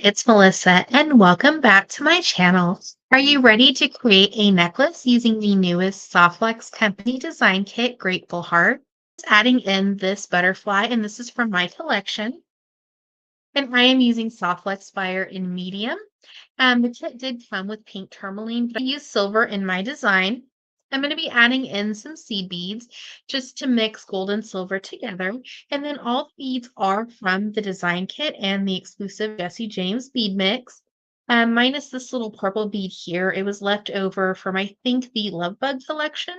It's Melissa, and welcome back to my channel. Are you ready to create a necklace using the newest Softflex Company design kit, Grateful Heart? Adding in this butterfly, and this is from my collection. And I am using Softflex Fire in medium. The kit did come with pink tourmaline, but I used silver in my design. I'm going to be adding in some seed beads just to mix gold and silver together. And then all the beads are from the design kit and the exclusive Jesse James bead mix. Minus this little purple bead here. It was left over from, I think, the Love Bug collection.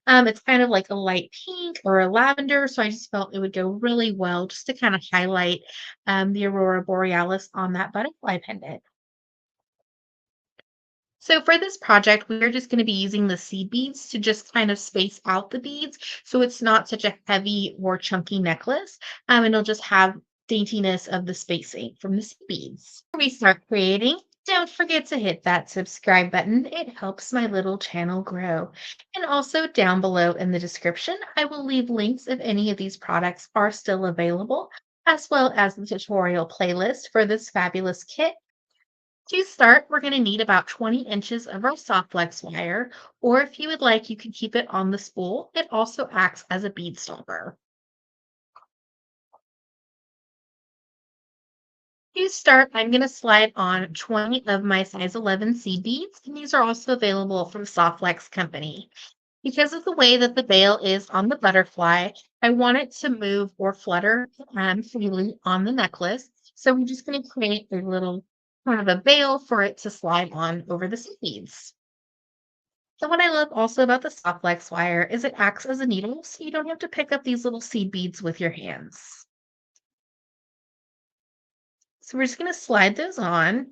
It's kind of like a light pink or a lavender, so I just felt it would go really well just to kind of highlight the Aurora Borealis on that butterfly pendant. So for this project, we're just going to be using the seed beads to just kind of space out the beads so it's not such a heavy or chunky necklace. And it'll just have daintiness of the spacing from the seed beads. Before we start creating, don't forget to hit that subscribe button. It helps my little channel grow. And also down below in the description, I will leave links if any of these products are still available, as well as the tutorial playlist for this fabulous kit. To start, we're going to need about 20 inches of our soft flex wire, or if you would like, you can keep it on the spool. It also acts as a bead stopper. To start, I'm going to slide on 20 of my size 11 seed beads, and these are also available from Soft Flex Company. Because of the way that the veil is on the butterfly, I want it to move or flutter freely on the necklace. So we're just going to create a little kind of a veil for it to slide on over the seed beads. So what I love also about the soft flex wire is it acts as a needle, so you don't have to pick up these little seed beads with your hands. So we're just going to slide those on,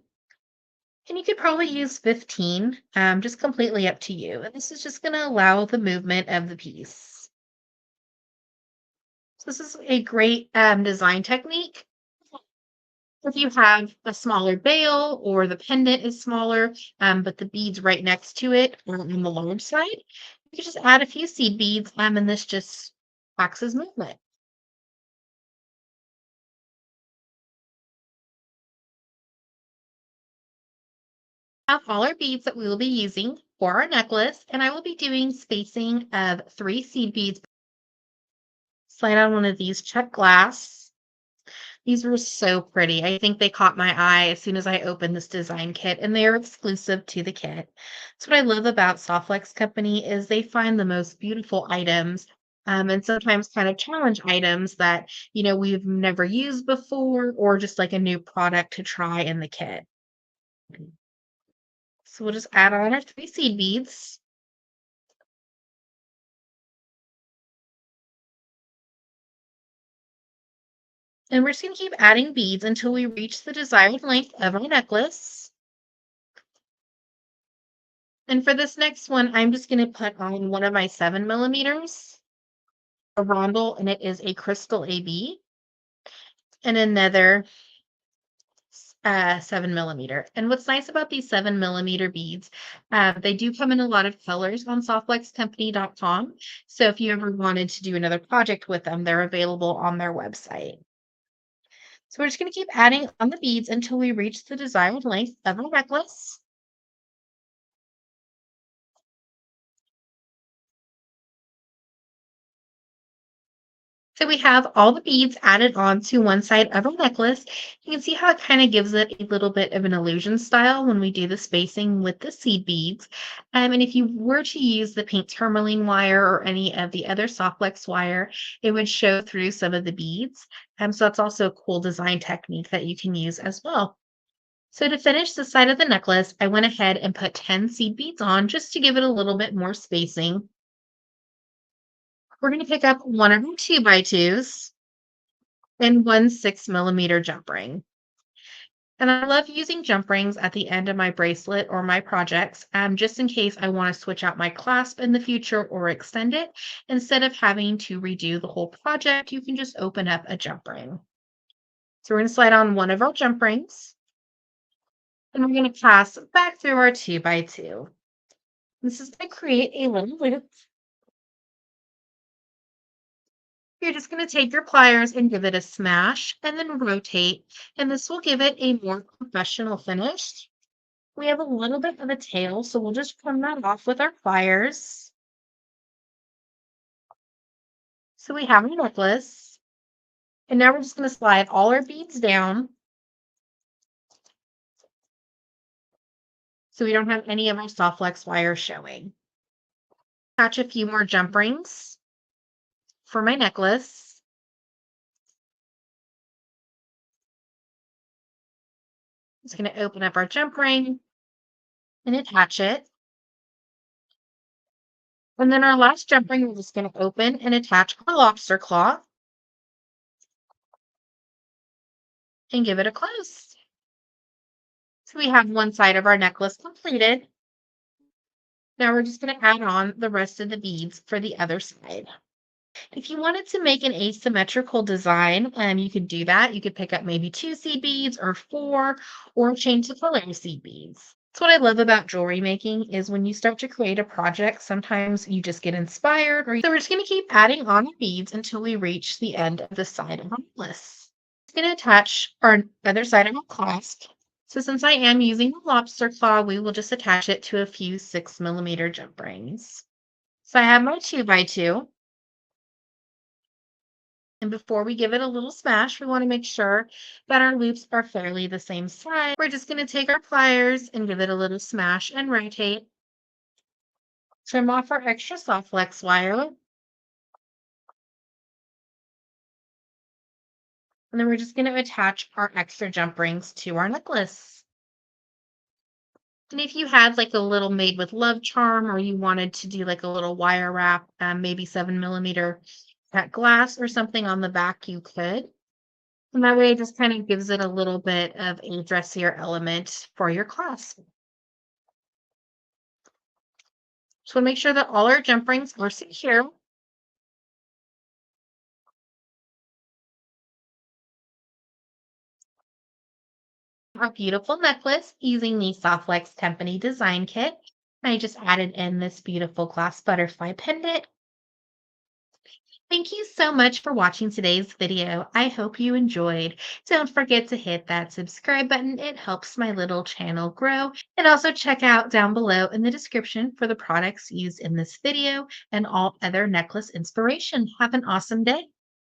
and you could probably use 15, just completely up to you. And this is just going to allow the movement of the piece. So this is a great design technique. If you have a smaller veil or the pendant is smaller, but the beads right next to it are on the large side, you can just add a few seed beads, and this just acts as movement. Have all our beads that we will be using for our necklace, and I will be doing spacing of 3 seed beads. Slide on one of these check glass. These were so pretty. I think they caught my eye as soon as I opened this design kit, and they are exclusive to the kit. That's what I love about Softflex Company is they find the most beautiful items, and sometimes kind of challenge items that we've never used before, or just like a new product to try in the kit. So we'll just add on our 3 seed beads. And we're just going to keep adding beads until we reach the desired length of our necklace. And for this next one, I'm just going to put on one of my 7 millimeters, a rondel, and it is a crystal AB, and another 7 millimeter. And what's nice about these 7 millimeter beads, they do come in a lot of colors on softflexcompany.com. So if you ever wanted to do another project with them, they're available on their website. So we're just going to keep adding on the beads until we reach the desired length of our necklace. So we have all the beads added on to one side of our necklace. You can see how it kind of gives it a little bit of an illusion style when we do the spacing with the seed beads. And if you were to use the pink tourmaline wire or any of the other softflex wire, it would show through some of the beads. So that's also a cool design technique that you can use as well. So to finish the side of the necklace, I went ahead and put 10 seed beads on just to give it a little bit more spacing. We're going to pick up one of our 2x2s and one 6 millimeter jump ring. And I love using jump rings at the end of my bracelet or my projects, just in case I want to switch out my clasp in the future or extend it. Instead of having to redo the whole project, you can just open up a jump ring. So we're going to slide on one of our jump rings, and we're going to pass back through our 2x2. This is going to create a little loop. You're just going to take your pliers and give it a smash and then rotate, and this will give it a more professional finish. We have a little bit of a tail, so we'll just trim that off with our pliers. So we have our necklace, and now we're just going to slide all our beads down so we don't have any of our soft flex wire showing. Attach a few more jump rings for my necklace. Just going to open up our jump ring and attach it. And then our last jump ring, we're just going to open and attach our lobster claw and give it a close. So we have one side of our necklace completed. Now we're just going to add on the rest of the beads for the other side. If you wanted to make an asymmetrical design, you could do that. You could pick up maybe 2 seed beads or 4, or change the color of seed beads. That's what I love about jewelry making is when you start to create a project, sometimes you just get inspired. So we're just going to keep adding on the beads until we reach the end of the side of our necklace. I'm going to attach our other side of our clasp. So since I am using the lobster claw, we will just attach it to a few 6mm jump rings. So I have my 2x2. And before we give it a little smash, we want to make sure that our loops are fairly the same size. We're just going to take our pliers and give it a little smash and rotate. Trim off our extra soft flex wire. And then we're just going to attach our extra jump rings to our necklace. And if you had like a little made with love charm, or you wanted to do like a little wire wrap, maybe 7mm cut glass or something on the back, you could. And that way it just kind of gives it a little bit of a dressier element for your clasp. So make sure that all our jump rings are secure. Our beautiful necklace using the Softlex Company design kit. I just added in this beautiful glass butterfly pendant. Thank you so much for watching today's video. I hope you enjoyed. Don't forget to hit that subscribe button. It helps my little channel grow. And also check out down below in the description for the products used in this video and all other necklace inspiration. Have an awesome day.